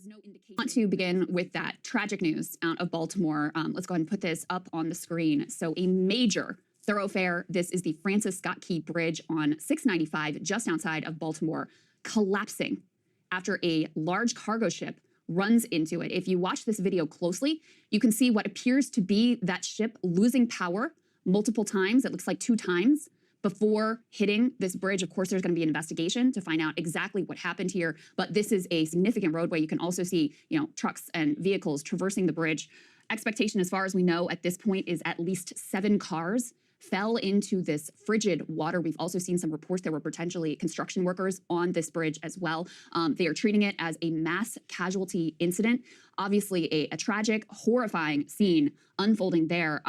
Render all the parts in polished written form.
no indication. I want to begin with that tragic news out of Baltimore. Let's go ahead and put this up on the screen. So a major thoroughfare. This is the Francis Scott Key Bridge on 695 just outside of Baltimore, collapsing after a large cargo ship runs into it. If you watch this video closely, you can see what appears to be that ship losing power multiple times. It looks like 2 times before hitting this bridge. Of course, there's going to be an investigation to find out exactly what happened here, but this is a significant roadway. You can also see, trucks and vehicles traversing the bridge. Expectation, as far as we know at this point, is at least 7 cars fell into this frigid water. We've also seen some reports there were potentially construction workers on this bridge as well. They are treating it as a mass casualty incident. Obviously, a tragic, horrifying scene unfolding there.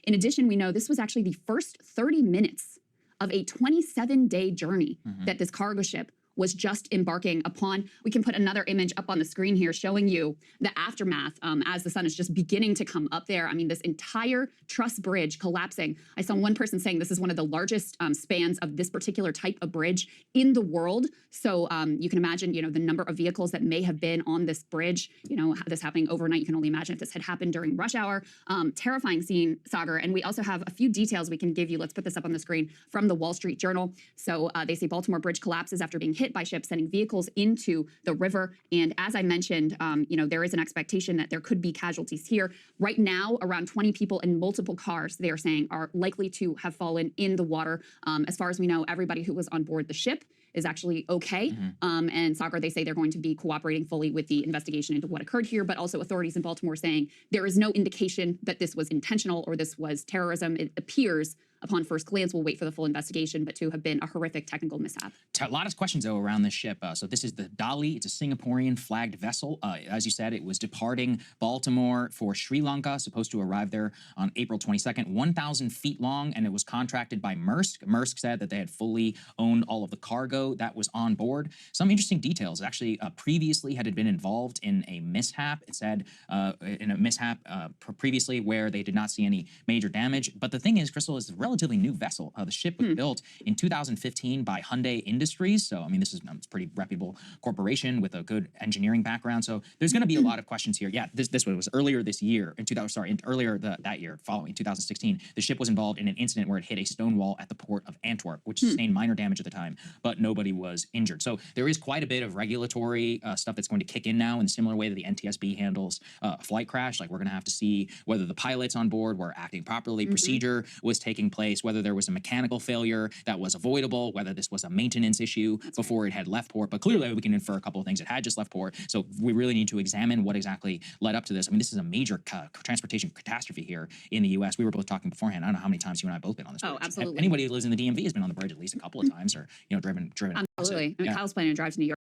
In addition, we know this was actually the first 30 minutes of a 27-day journey that this cargo ship was just embarking upon. We can put another image up on the screen here showing you the aftermath as the sun is just beginning to come up there. I mean, this entire truss bridge collapsing. I saw one person saying this is one of the largest spans of this particular type of bridge in the world. So you can imagine, the number of vehicles that may have been on this bridge, this happening overnight. You can only imagine if this had happened during rush hour. Terrifying scene, Saagar. And we also have a few details we can give you. Let's put this up on the screen from the Wall Street Journal. So they say Baltimore bridge collapses after being hit by ships sending vehicles into the river. And as I mentioned, there is an expectation that there could be casualties here. Right now, around 20 people in multiple cars, they are saying, are likely to have fallen in the water. As far as we know, everybody who was on board the ship is actually okay. And Saagar, they say they're going to be cooperating fully with the investigation into what occurred here, but also authorities in Baltimore saying there is no indication that this was intentional or this was terrorism. It appears, upon first glance, we'll wait for the full investigation, but to have been a horrific technical mishap. A lot of questions, though, around this ship. So this is the Dali. It's a Singaporean flagged vessel. As you said, it was departing Baltimore for Sri Lanka, supposed to arrive there on April 22nd, 1,000 feet long, and it was contracted by Maersk. Maersk said that they had fully owned all of the cargo that was on board. Some interesting details. Actually, previously had been involved in a mishap. It said in a mishap previously where they did not see any major damage. But the thing is, Krystal, is a relatively new vessel. The ship was built in 2015 by Hyundai Industries. So, I mean, this is a pretty reputable corporation with a good engineering background. So there's going to be a lot of questions here. Yeah, this was earlier this year, that year, following 2016, the ship was involved in an incident where it hit a stone wall at the port of Antwerp, which sustained minor damage at the time, but nobody was injured. So there is quite a bit of regulatory stuff that's going to kick in now in a similar way that the NTSB handles a flight crash. Like, we're going to have to see whether the pilots on board were acting properly, procedure was taking place, whether there was a mechanical failure that was avoidable, whether this was a maintenance issue before it had left port. But clearly we can infer a couple of things. It had just left port. So we really need to examine what exactly led up to this. I mean, this is a major transportation catastrophe here in the U.S. We were both talking beforehand. I don't know how many times you and I have both been on this bridge. Oh, absolutely. Anybody who lives in the DMV has been on the bridge at least a couple of times or, driven. Absolutely. I mean, Kyle's planning to drive to New York